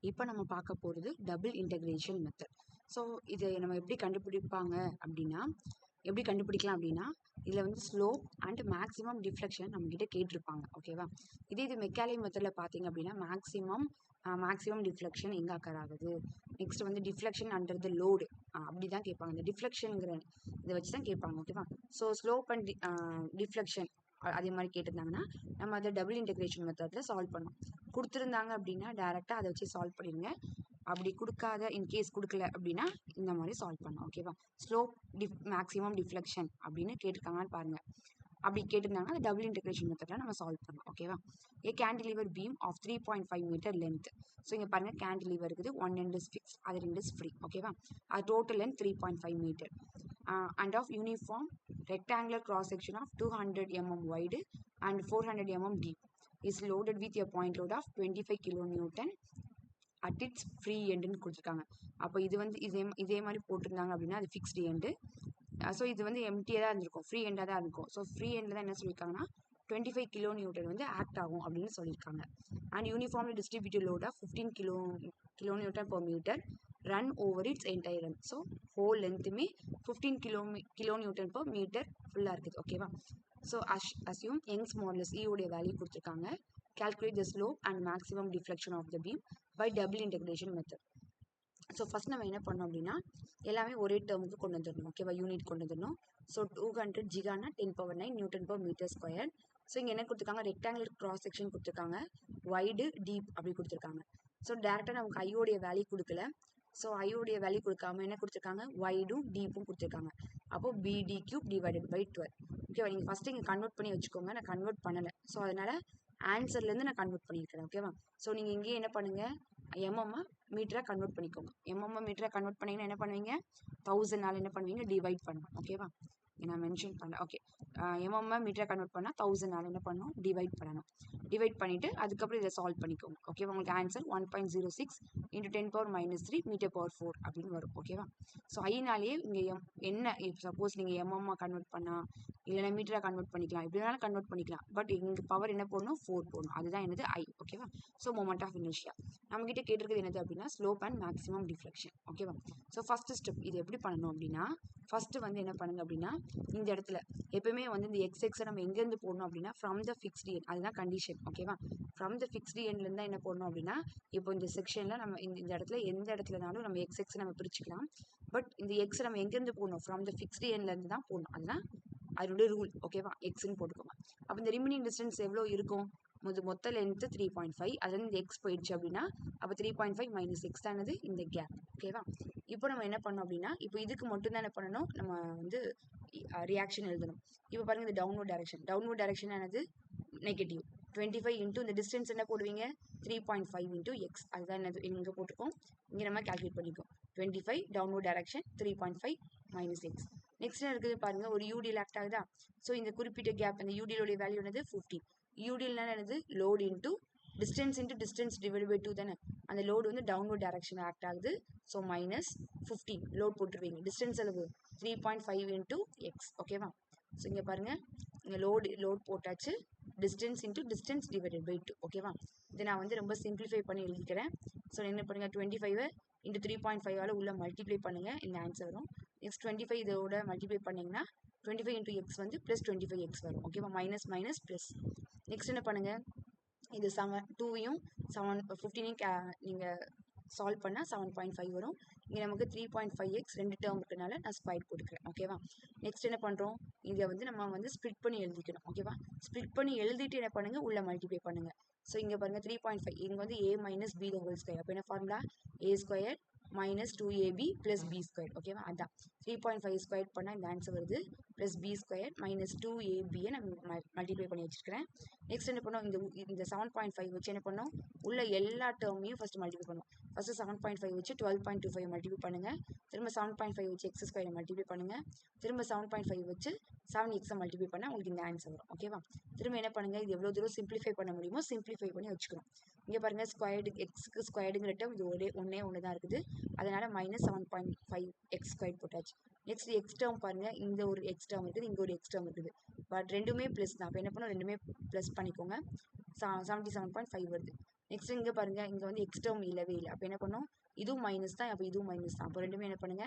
இப்போ நம்ம பார்க்க போகிறது டபுள் இன்டகிரேஷன் மெத்தட். ஸோ இதை நம்ம எப்படி கண்டுபிடிப்பாங்க அப்படின்னா, எப்படி கண்டுபிடிக்கலாம் அப்படின்னா, இதில் வந்து ஸ்லோப் அண்ட் மேக்ஸிமம் டிஃப்ளெக்ஷன் நம்மகிட்ட கேட்டிருப்பாங்க. ஓகேவா? இது மெக்காலே மெத்தடில் பார்த்தீங்க அப்படின்னா மேக்ஸிமம் டிஃப்ளெக்ஷன் எங்கே அக்கர் ஆகுது, நெக்ஸ்ட் வந்து டிஃப்ளெக்ஷன் அண்டர் த லோடு அப்படி தான் கேட்பாங்க. இந்த டிஃப்ளெக்ஷனுங்கிற இதை வச்சு தான் கேட்பாங்க. ஓகேவா? ஸோ ஸ்லோப் அண்ட் டிஃப்ளெக்ஷன் அதே மாதிரி கேட்டிருந்தாங்கன்னா நம்ம அதை டபுள் இன்டகிரேஷன் மெத்தடில் சால்வ் பண்ணோம். கொடுத்துருந்தாங்க அப்படின்னா டேரெக்டாக அதை வச்சு சால்வ் பண்ணிடுங்க. அப்படி கொடுக்காத இன்கேஸ் கொடுக்கல அப்படின்னா இந்த மாதிரி சால்வ் பண்ணோம். ஓகேவா? ஸ்லோப் மேக்ஸிமம் டிஃப்ளெக்ஷன் அப்படின்னு கேட்டிருக்காங்கன்னு பாருங்க. அப்படி கேட்டிருந்தாங்கன்னா அந்த டபுள் இன்டகிரேஷன் மெத்தடில் நம்ம சால்வ் பண்ணோம். ஓகேவா? A cantilever beam of 3.5 meter length. So இங்கே பாருங்க கேண்டிலிவர் இருக்குது, ஒன் எண்ட் இஸ் ஃபிக்ஸ், அது ரெண்டு இஸ் ஃப்ரீ. ஓகேவா? அது total length 3.5 metre and of uniform rectangular cross section of 200 mm wide and 400 mm deep is loaded with a point load of 25 kilonewton at its free end ன்னு கொடுத்துருக்காங்க. அப்போ இது வந்து இதே மாதிரி போட்டிருந்தாங்க அப்படின்னா அது ஃபிக்ஸ்டு எண்டு. ஸோ இது வந்து எம்டியாக தான் இருந்திருக்கும், ஃப்ரீ எண்டாக தான் இருக்கும். ஸோ ஃப்ரீ எண்டில் தான் என்ன சொல்லியிருக்காங்கன்னா 25 kilonewton வந்து ஆக்ட் ஆகும் அப்படின்னு சொல்லியிருக்காங்க. And uniformly distributed load of 15 kilonewton per meter run over its entire length. So whole லென்த்துமே 15 kilonewton per meter ஃபுல்லாக இருக்குது. ஓகேவா? ஸோ அஸ்யூம் யங்ஸ் மாடுலஸ் உடைய வேல்யூ கொடுத்துருக்காங்க. calculate the slope and maximum deflection of the beam by double integration method. So first நம்ம என்ன பண்ணோம் அப்படின்னா எல்லாமே ஒரே டேர்முக்கு கொண்டு வந்துடணும். ஓகேவா? யூனிட் கொண்டு வந்துடணும். ஸோ 200 ஜிகானா 10⁻⁹ newton per metre square. So இங்கே என்ன கொடுத்துருக்காங்க, ரெக்டாங்குலர் கிராஸ் செக்ஷன் கொடுத்துருக்காங்க, வைடு டீப் அப்படி கொடுத்துருக்காங்க. ஸோ டேரெக்டாக நமக்கு ஐயோடைய வேல்யூ கொடுக்கல. ஸோ ஐயோடைய வேல்யூ கொடுக்காம என்ன கொடுத்துருக்காங்க, வைடும் டீப்பும் கொடுத்துருக்காங்க. அப்போ பிடி கியூப் டிவைடட் பை 12. ஓகேவா? நீங்கள் ஃபஸ்ட்டு இங்கே கன்வெர்ட் பண்ணி வச்சுக்கோங்க. நான் கன்வெர்ட் பண்ணலை, ஸோ அதனால் ஆன்சர்லேருந்து நான் கன்வெர்ட் பண்ணியிருக்கிறேன். ஓகேவா? ஸோ நீங்கள் இங்கேயே என்ன பண்ணுங்கள், எம்எம் மீட்டராக கன்வெர்ட் பண்ணிக்கோங்க. எம்எம் மீட்டராக கன்வெர்ட் பண்ணிங்கன்னா என்ன பண்ணுவீங்க, 1000 என்ன பண்ணுவீங்க, டிவைட் பண்ணணும். ஓகேவா? நான் மென்ஷன் பண்ணல. ஓகே, எம்எம் மீட்டராக கன்வெர்ட் பண்ணால் 1000 என்ன பண்ணணும், டிவைட் பண்ணணும். டிவைட் பண்ணிவிட்டு அதுக்கப்புறம் இதை சால்வ் பண்ணிக்கோங்க. ஓகேவா? உங்களுக்கு ஆன்சர் 1.06 × 10⁻³ மீட்டர்/4 அப்படின்னு வரும். ஓகேவா? ஸோ ஐனாலேயே இங்கே என்ன, சப்போஸ் நீங்கள் எம்எம் கன்வெர்ட் பண்ணால் இல்லைனா மீட்டராக கன்வெர்ட் பண்ணிக்கலாம், எப்படி வேணாலும் கன்வெர்ட் பண்ணிக்கலாம். பட் இங்கே பவர் என்ன போடணும், 4 போடணும். அதுதான் என்னது ஐ. ஓகேவா? ஸோ மொமெண்ட் ஆஃப் இனர்ஷியா நம்மகிட்ட கேட்டிருக்கிறது என்னது அப்படின்னா ஸ்லோப் அண்ட் மேக்ஸிமம் டிஃப்ளெக்ஷன். ஓகேவா? ஸோ ஃபஸ்ட்டு ஸ்டெப் இது எப்படி பண்ணணும் அப்படின்னா, ஃபஸ்ட்டு வந்து என்ன பண்ணுங்க அப்படின்னா இந்த இடத்துல எப்பவுமே வந்து இந்த எக்ஸை நம்ம எங்கேருந்து போடணும் அப்படின்னா ஃப்ரம் த ஃபிக்ஸ்டு எண்ட், அதுதான் கண்டிஷன். ஓகேவா? ஃப்ரம் த ஃபிக்ஸ்டு எண்ட்லேருந்து தான் என்ன போடணும் அப்படின்னா, இப்போ இந்த செக்ஷனில் நம்ம இந்த இடத்துல எந்த இடத்துலனாலும் நம்ம எக்ஸ் நம்ம பிரிச்சுக்கலாம். பட் இந்த எக்ஸ் நம்ம எங்கேருந்து போடணும், ஃப்ரம் த ஃபிக்ஸ்டு எண்ட்லேருந்து தான் போடணும். அதுதான் அதோட ரூல். ஓகேவா? எக்ஸ்ன்னு போட்டுக்கோங்க. அப்போ இந்த ரிமைனிங் டிஸ்டன்ஸ் எவ்வளோ இருக்கும், மொத்த லென்த்து 3.5, அதுலேருந்து இந்த எக்ஸ் போயிடுச்சு அப்படின்னா அப்போ 3.5 - x தானது இந்த கேப். ஓகேவா? இப்போ நம்ம என்ன பண்ணோம் அப்படின்னா, இப்போ இதுக்கு மட்டும் தான் என்ன பண்ணணும், நம்ம வந்து ரியாக்ஷன் எழுதணும். இப்போ பாருங்கள் இந்த டவுன்வர்ட் டைரக்ஷன் ஆனது நெகட்டிவ். 25 இன்ட்டு இந்த டிஸ்டன்ஸ் என்ன போடுவீங்க, 3.5 இன்ட்டு எக்ஸ், அதுதான் என்னது இங்கே போட்டுக்கோம். இங்கே நம்ம கால்குலேட் பண்ணிக்கோம். 25 டவுன்வர்ட் டைரக்ஷன் 3.5 - எக்ஸ். நெக்ஸ்ட் இருக்குது பாருங்க, ஒரு யூடிஎல் ஆக்ட் ஆகுதா. ஸோ இந்த குறிப்பிட்ட கேப் அந்த யூடிஎலோடைய வேல்யூ என்னது 15. யூடிஎல்னா என்னது, load into distance divide by 2 தானே. அந்த லோடு வந்து டவுன்வர்ட் டைரக்ஷன் ஆக்ட் ஆகுது. ஸோ -15 லோட் போட்டுருவீங்க. டிஸ்டன்ஸ் அளவு 3.5 இன்ட்டு எக்ஸ். ஓகேவா? ஸோ இங்கே பாருங்கள், இங்கே லோட் போட்டாச்சு, டிஸ்டன்ஸ் டிவைடட் பை 2. ஓகேவா? இதை நான் வந்து ரொம்ப சிம்பிளிஃபை பண்ணி எழுதிக்கிறேன். ஸோ என்ன பண்ணுங்கள், 25 இன்ட்டு 3.5 உள்ள மல்டிப்ளை பண்ணுங்கள், இந்த ஆன்சர் வரும். நெக்ஸ்ட் 25 இதோட மல்டிப்ளை பண்ணிங்கன்னா 25 இன்ட்டு எக்ஸ் வந்து ப்ளஸ் 25x வரும். ஓகேவா? Minus plus. நெக்ஸ்ட் என்ன பண்ணுங்கள், இது 2யும் 15யும் நீங்கள் சால்வ் பண்ணால் 7.5 வரும். இங்கே நமக்கு 3.5x ரெண்டு டேர்ம் இருக்கிறனால நான் ஸ்கொயர் போட்டுக்கிறேன். ஓகேவா? நெக்ஸ்ட் என்ன பண்ணுறோம், இதை வந்து நம்ம வந்து ஸ்ப்ளிட் பண்ணி எழுதிக்கணும். ஓகேவா? ஸ்ப்ளிட் பண்ணி எழுதிட்டு என்ன பண்ணுங்கள், உள்ள மல்டிப்ளை பண்ணுங்கள். ஸோ இங்கே பாருங்கள் 3.5, இங்கே வந்து a - b the whole square. அப்போ என்ன ஃபார்முலா, a² - 2ab + b². ஓகேவா? அதான் 3.5 ஸ்கொயர் பண்ணால் இந்த ஆன்சர் வருது, ப்ளஸ் b² - 2ab நம்ம மல்டிப்ளை பண்ணி வச்சுருக்கிறேன். நெக்ஸ்ட் என்ன பண்ணோம், இந்த 7.5 வச்சு என்ன பண்ணோம், உள்ள எல்லா டேர்மையும் ஃபஸ்ட்டு மல்டிப்ளை பண்ணும். ஃபஸ்ட்டு 7.5 வச்சு 12.25 மல்டிப்ளை பண்ணுங்கள். திரும்ப 7.5 வச்சு x² மல்டிப்ளை பண்ணுங்கள். திரும்ப 7.5 வச்சு 7x மல்டிப்ளை பண்ணால் உங்களுக்கு இந்த ஆன்சர் வரும். ஓகேவா? திரும்ப என்ன பண்ணுங்கள், இது எவ்வளோ தூரம் சிம்பிளிஃபை பண்ண முடியுமோ சிம்பிளிஃபை பண்ணி வச்சுக்கணும். இங்கே பாருங்கள், ஸ்கொயர்டு எக்ஸுக்கு ஸ்கொயர்டுங்கிற டேர்ம் இது ஒன்று தான் இருக்குது. அதனால் -7.5x² போட்டாச்சு. நெக்ஸ்ட் எக்ஸ் டேர்ம் பாருங்கள், இந்த ஒரு எக்ஸ் டேர்ம் இருக்குது, இங்கே ஒரு எக்ஸ் டேர்ம் இருக்குது. பட் ரெண்டுமே ப்ளஸ் தான். அப்போ என்ன பண்ணணும், ரெண்டுமே ப்ளஸ் பண்ணிக்கோங்க. 77.5 வருது. நெக்ஸ்ட் இங்கே பாருங்க, இங்கே வந்து எக்ஸ் டேர்ம் இல்லவே இல்லை. அப்போ என்ன பண்ணோம், இதுவும் மைனஸ் தான், அப்போ இதுவும் மைனஸ் தான். அப்போ ரெண்டுமே என்ன பண்ணுங்க,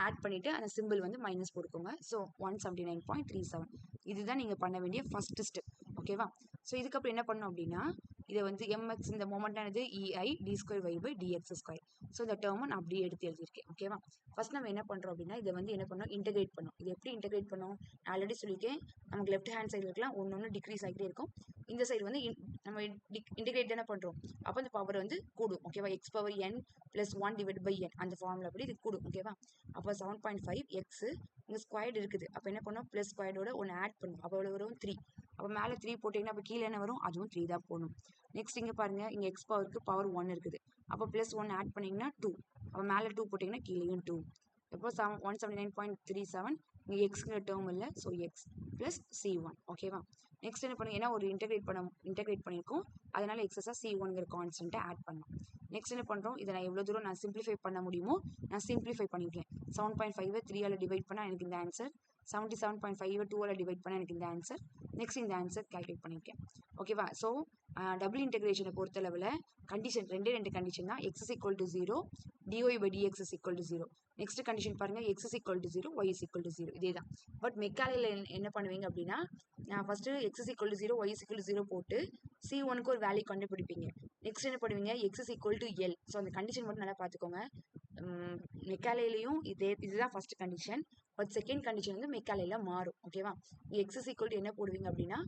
ஆட் பண்ணிவிட்டு அந்த சிம்பிள் வந்து மைனஸ் போட்டுக்கோங்க. ஸோ 179.37 இதுதான் நீங்கள் பண்ண வேண்டிய ஃபஸ்ட்டு ஸ்டெப். ஓகேவா? ஸோ இதுக்கப்புறம் என்ன பண்ணணும் அப்படின்னா, இதை வந்து எம்எக்ஸ் இந்த மொமெண்டானது EI d square y by dx square. So இந்த டேர்மை நான் அப்படியே எடுத்து எழுதியிருக்கேன். ஓகேவா? ஃபர்ஸ்ட் நம்ம என்ன பண்ணுறோம் அப்படின்னா, இதை வந்து என்ன பண்ணோம், இன்டெகிரேட் பண்ணோம். இது எப்படி இன்டெகிரேட் பண்ணோம், நான் ஆல்ரெடி சொல்லியிருக்கேன். நமக்கு லெஃப்ட் ஹேண்ட் சைடில் இருக்கலாம் ஒன்று டிக்ரீஸ் ஆகிட்டே இருக்கும். இந்த சைடு வந்து நம்ம இன்டெகிரேட் தானே பண்ணுறோம். அப்போ அந்த பவர் வந்து கூடும். ஓகேவா? X power n plus 1 divide by n அந்த ஃபார்முலா அப்படி இது கூடும். ஓகேவா? அப்போ 7.5 எக்ஸ் இங்கே ஸ்கொயர்டு இருக்குது. அப்போ என்ன பண்ணோம், ப்ளஸ் ஸ்கொயர்டோட ஒன்று ஆட் பண்ணும். அப்போ எவ்வளோ வரும், 3. அப்போ மேலே 3 போட்டிங்கன்னா அப்போ கீழே என்ன வரும், அதுவும் 3 தான் போடணும். நெக்ஸ்ட் இங்கே பாருங்கள், இங்கே எக்ஸ் பவருக்கு பவர் 1 இருக்குது. அப்போ ப்ளஸ் 1 ஆட் பண்ணிங்கன்னா 2. அப்போ மேலே 2 போட்டிங்கன்னா கீழேயும் 2. இப்போ 179.37 இங்கே எக்ஸ்ங்கிற டேர்ம் இல்லை. So X plus C1. ஓகேவா? நெக்ஸ்ட் என்ன பண்ணுங்க, ஏன்னா ஒரு இன்டெகிரேட் பண்ணியிருக்கோம், அதனால எக்ஸஸாக C1ங்கிற கான்ஸ்டன்ட்டை ஆட் பண்ணலாம். நெக்ஸ்ட் என்ன பண்ணுறோம், இதை நான் எவ்வளோ தூரம் நான் சிம்பிளிஃபை பண்ண முடியுமோ நான் சிம்பிளிஃபை பண்ணியிருக்கேன். 7.5 3ஆல் டிவைட் பண்ணால் எனக்கு இந்த ஆன்சர், 77.5 2ஆல் டிவைட் பண்ணால் எனக்கு இந்த ஆன்சர். நெக்ஸ்ட் இந்த ஆன்சர் கால்குலேட் பண்ணியிருக்கேன். ஓகேவா? ஸோ டபுள் இன்டெகிரேஷனை பொறுத்தளவில் கண்டிஷன் ரெண்டு கண்டிஷன் தான். x is equal to 0, dy by dx is equal to 0. Next condition பாருங்கள், x is equal to 0, y is equal to 0. இதே தான். பட் மெக்கானில் என்ன பண்ணுவீங்க அப்படின்னா, நான் first x is equal to 0, y is equal to 0 போட்டு C1க்கு ஒரு வேல்யூ கண்டுபிடிப்பீங்க. நெக்ஸ்ட் என்ன பண்ணுவீங்க, x is equal to L. So அந்த கண்டிஷன் மட்டும் நல்லா பார்த்துக்கோங்க. மெக்காலேயும் இதுதான் first condition. But second condition வந்து மெக்காலையில் மாறும். ஓகேவா? x is equal to என்ன போடுவீங்க அப்படின்னா,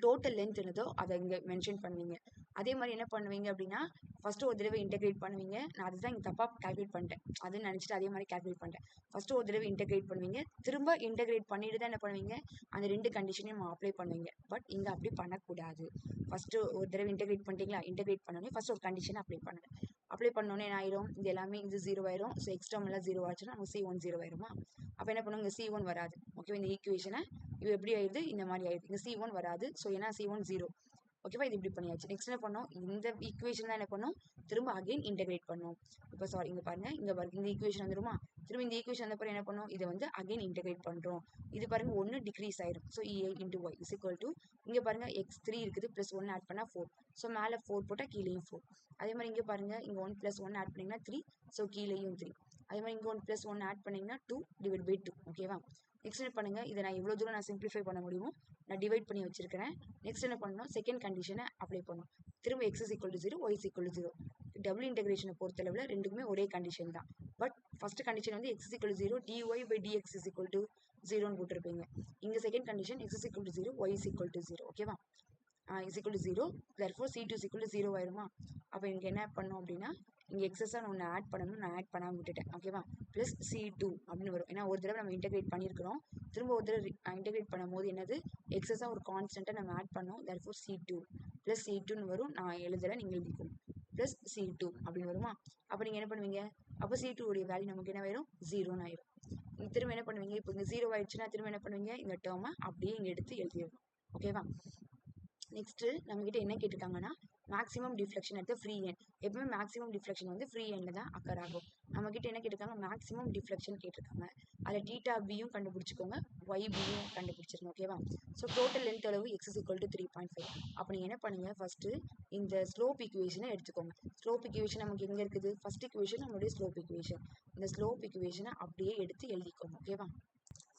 டோட்டல் லென்த் என்னதோ அதை இங்கே மென்ஷன் பண்ணுவீங்க. அதே மாதிரி என்ன பண்ணுவீங்க அப்படின்னா, ஃபஸ்ட்டு ஒரு தடவை இன்டெகிரேட் பண்ணுவீங்க. நான் அதுதான் இங்கே தப்பாக கால்குலேட் பண்ணிட்டேன், அதுன்னு நினச்சிட்டு அதே மாதிரி கால்குலேட் பண்ணிட்டேன். ஃபஸ்ட்டு ஒரு தடவை இன்டெகிரேட் பண்ணுவீங்க, திரும்ப இன்டெகிரேட் பண்ணிட்டு தான் என்ன பண்ணுவீங்க, அந்த ரெண்டு கண்டிஷனையும் அப்ளை பண்ணுவீங்க. பட் இங்கே அப்படி பண்ணக்கூடாது. ஃபஸ்ட்டு ஒரு தடவை இன்டெகிரேட் பண்ணிட்டீங்களா, இன்டெகிரேட் பண்ணோன்னே ஃபஸ்ட்டு ஒரு கண்டிஷனை அப்ளை பண்ணோன்னே என்ன ஆயிரும், இது எல்லாமே இது 0 ஆயிரும். ஸோ எக்ஸ்ட்ரம் எல்லாம் 0 ஆச்சுன்னா நமக்கு C1 0 ஆயிருமா. அப்போ என்ன பண்ணுவோம், இங்கே C1 வராது. ஓகேவா? இந்த ஈக்குவேஷனை இது எப்படி ஆயிடுது, இந்த மாதிரி ஆயிடுது. இங்கே C1 வராது. ஸோ ஏன்னா C1 0. ஓகேவா? இது இப்படி பண்ணியாச்சு. நெக்ஸ்ட் என்ன பண்ணோம், இந்த ஈக்குவேஷன் தான் என்ன பண்ணோம், திரும்ப அகைன் இன்டெகிரேட் பண்ணோம். இப்போ சாரி இங்கே பாருங்க, இங்கே பாருங்க இந்த ஈக்குவேஷன் வந்துருமா, திரும்ப இந்த ஈக்குவேஷன் வந்த பிறகு என்ன பண்ணோம், இதை வந்து அகைன் இன்டெகிரேட் பண்ணுறோம். இது பாருங்க 1 டிக்ரீஸ் ஆயிரும். So EA into Y is equal to இங்கே பாருங்க x3 இருக்குது, ப்ளஸ் 1 ஆட் பண்ணால் 4. ஸோ மேலே 4 போட்டால் கீழேயும் 4. அதே மாதிரி இங்கே பாருங்க, இங்கே 1 + 1 ஆட் பண்ணிங்கன்னா 3. ஸோ கீழேயும் 3. அதே மாதிரி இங்கே 1 + 1 ஆட் பண்ணிங்கன்னா 2 டிவைட் பை 2. ஓகேவா? நெக்ஸ்ட் என்ன பண்ணுங்க, இதை நான் எவ்வளோ தூரம் நான் சிம்பிளிஃபை பண்ண முடியுமோ நான் டிவைட் பண்ணி வச்சிருக்கிறேன். நெக்ஸ்ட் என்ன பண்ணணும், செகண்ட் கண்டிஷனை அப்ளை பண்ணணும். திரும்ப x is equal to 0, y is equal to 0. Double இன்டெகிரேஷனை பொறுத்தளவில் ரெண்டுக்குமே ஒரே கண்டிஷன் தான். பட் ஃபர்ஸ்ட் கண்டிஷன் வந்து x is equal to 0, dy by dx is equal to 0ன்னு போட்டிருப்பீங்க. இங்கே second condition x is equal to 0, y is equal to 0. ஓகேவா? is equal to 0, therefore C2 is equal to 0 ஆயிருமா. அப்போ இங்கே என்ன பண்ணோம் அப்படின்னா, இங்கே எக்ஸஸாக ஒன்று ஆட் பண்ணணும், நான் ஆட் பண்ணாமல் விட்டுட்டேன். ஓகேவா? ப்ளஸ் C2 அப்படின்னு வரும். ஏன்னா ஒரு தடவை நம்ம இன்டெகிரேட் பண்ணியிருக்கிறோம், திரும்ப ஒரு தடவை இன்டெகிரேட் பண்ணும்போது என்னது, எக்ஸஸாக ஒரு கான்ஸ்டன்ட்டை நம்ம ஆட் பண்ணோம். therefore C2 ப்ளஸ் C2ன்னு வரும். நான் எழுதலை, நீங்கள் எழுதிக்கணும். ப்ளஸ் C2 அப்படின்னு வருமா. அப்போ நீங்கள் என்ன பண்ணுவீங்க, அப்போ C2 உடைய வேல்யூ நமக்கு என்ன ஆயிரும், 0ன்னு ஆயிரும். திரும்ப என்ன பண்ணுவீங்க, இப்போ இங்கே 0 ஆயிடுச்சுன்னா திரும்ப என்ன பண்ணுவீங்க, இந்த டேர்மை அப்படியே இங்கே எடுத்து எழுதிடணும். ஓகேவா? நெக்ஸ்ட்டு நம்மகிட்ட என்ன கேட்டிருக்காங்கன்னா, maximum deflection at the free end. எப்பவுமே மேக்ஸிமம் டிஃப்ளெக்ஷன் வந்து ஃப்ரீ எண்டில் தான் அக்கர் ஆகும். நம்மகிட்ட என்ன கேட்டிருக்காங்க, மேக்ஸிமம் டிஃப்ளெக்ஷன் கேட்டிருக்காங்க. அதில் டீட்டா பியும் கண்டுபிடிச்சிக்கோங்க, ஒய் பியும் கண்டுபிடிச்சிருங்க. ஓகேவா? ஸோ டோட்டல் லென்த் அளவு x is equal to 3.5. அப்போ நீங்கள் என்ன பண்ணுங்க, ஃபஸ்ட்டு இந்த ஸ்லோப் ஈக்குவேஷனை எடுத்துக்கோங்க. ஸ்லோப் ஈக்குவேஷன் நமக்கு எங்கே இருக்குது, ஃபஸ்ட் ஈக்குவேஷன் நம்மளுடைய ஸ்லோப் ஈக்குவேஷன். இந்த ஸ்லோப் ஈக்குவேஷனை அப்படியே எடுத்து எழுதிக்கோங்க. ஓகேவா?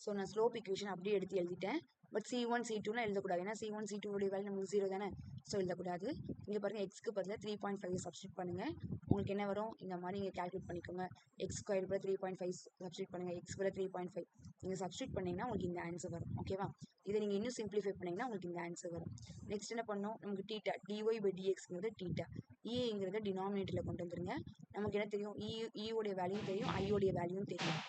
ஸோ நான் ஸ்லோப் ஈக்குவேஷன் அப்படியே எடுத்து எழுதிட்டேன். பட் C1 C2லாம் எழுதக்கூடாது, ஏன்னா C1 C2 உடைய வேல்யூ நமக்கு 0 தானே. ஸோ எழுதக்கூடாது. இங்கே பாருங்கள், எக்ஸ்க்கு பதிலாக 3.5 சப்ஸ்டியூட் பண்ணுங்கள். உங்களுக்கு என்ன வரும், இந்த மாதிரி நீங்கள் கால்குலேட் பண்ணிக்கோங்க. எக்ஸ் ஸ்கொயர் பதில் 3.5 சப்ஸ்டியூட் பண்ணுங்கள், எக்ஸ் பதில் 3.5 நீங்கள் சப்ஸ்டியூட் பண்ணிங்கன்னா உங்களுக்கு இந்த ஆன்சர் வரும். ஓகேவா? இதை நீங்கள் இன்னும் சிம்பிளிஃபை பண்ணிங்கன்னா உங்களுக்கு இந்த ஆன்சர் வரும். நெக்ஸ்ட் என்ன பண்ணோம், நமக்கு டீட்டா dy by dxங்கிறது டீட்டா, ஈங்கிறத டினாமினேட்டரில் கொண்டு வந்துருங்க. நமக்கு என்ன தெரியும், ஈயோடைய வேல்யூ தெரியும், ஐயோடைய வேல்யூவும் தெரியும்.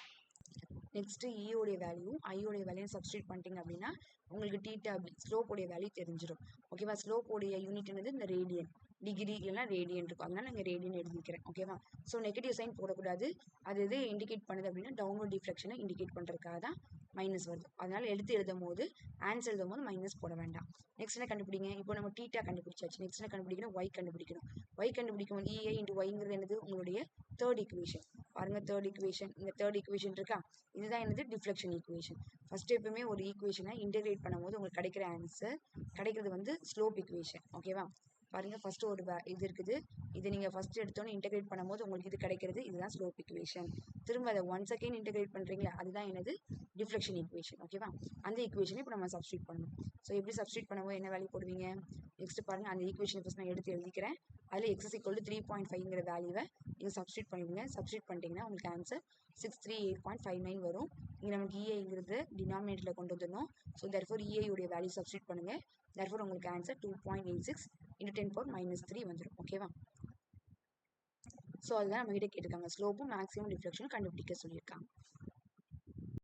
நெக்ஸ்ட்டு ஈயோடைய வேல்யூ ஐயோடைய வேல்யூ சப்ஸ்டியூட் பண்ணிட்டீங்க அப்படின்னா உங்களுக்கு டீட்டா ஸ்லோப்போடைய வேல்யூ தெரிஞ்சிடும். ஓகேவா? ஸ்லோப்போடைய யூனிட் என்னது, இந்த ரேடியன், டிகிரி இல்லைனா ரேடியன் இருக்கும், அதனால நாங்கள் ரேடியன் எழுதிக்கிறேன். ஓகேவா? ஸோ நெகட்டிவ் சைன் போடக்கூடாது. அது எது இண்டிகேட் பண்ணுது அப்படின்னா, டவுன்வர்ட் டிஃப்ளெக்ஷனை இண்டிகேட் பண்ணுறதுக்காக தான் மைனஸ் வருது. அதனால எடுத்து எழுதும் போது ஆன்சர் எழுதும் போது மைனஸ் போட வேண்டாம். நெக்ஸ்ட் என்ன கண்டுபிடிங்க, இப்போ நம்ம டீட்டா கண்டுபிடிச்சாச்சு. நெக்ஸ்ட் என்ன கண்டுபிடிக்கணும், ஒய் கண்டுபிடிக்கணும். ஒய் கண்டுபிடிக்கும் போது EA into ஒய்ங்கிறது என்னது, உங்களுடைய தேர்ட் ஈக்குவேஷன். பாருங்க, தேர்ட் ஈக்குவேஷன், இந்த தேர்ட் ஈக்குவேஷன் இருக்கா, இதுதான் என்னது, டிஃப்ளெக்ஷன் ஈக்குவேஷன். ஃபர்ஸ்ட் எப்பவுமே ஒரு ஈக்குவேஷனை இன்டெகிரேட் பண்ணும்போது உங்களுக்கு கிடைக்கிற ஆன்சர் கிடைக்கிறது வந்து ஸ்லோப் ஈக்குவேஷன். ஓகேவா? பாருங்கள் ஃபஸ்ட்டு ஒரு இது இருக்குது. இதை நீங்கள் ஃபஸ்ட்டு எடுத்தோன்னே இன்டெகிரேட் பண்ணும்போது உங்களுக்கு இது கிடைக்கிறது. இதுதான் ஸ்லோப் ஈக்குவேஷன். திரும்ப அதை ஒன் செகண்ட் இன்டெகிரேட் பண்ணுறீங்களா, அதுதான் என்னது டிஃப்ளெக்ஷன் ஈக்குவேஷன். ஓகேவா? அந்த ஈக்குவேஷனை இப்போ நம்ம சப்ஸ்டியூட் பண்ணணும். ஸோ எப்படி சப்ஸ்டியூட் பண்ணும்போது என்ன வேல்யூ போடுவீங்க? நெக்ஸ்ட் பாருங்கள், அந்த ஈக்குவேஷன் ஃபஸ்ட் நான் எடுத்து எழுதிக்கிறேன். அதில் x = 3.5ங்கிற வேல்யூவை நீங்கள் சப்ஸ்டியூட் பண்ணிவிடுங்க. சப்ஸ்டியூட் பண்ணிட்டீங்கன்னா உங்களுக்கு ஆன்சர் 638.59 வரும். இங்கே நமக்கு இஐங்கிறது டினாமினேட்டரில் கொண்டு வந்துடணும். ஸோ therefore இஐ உடைய வேல்யூ சப்ஸ்டியூட் பண்ணுங்கள். therefore உங்களுக்கு ஆன்சர் 2.86 × 10⁻³ வந்துடும். ஓகேவா? ஸோ அதுதான் நம்ம கிட்ட கேட்டிருக்காங்க. ஸ்லோப்பும் மேக்ஸிமம் டிஃப்ளெக்ஷனும் கண்டுபிடிக்க சொல்லியிருக்காங்க.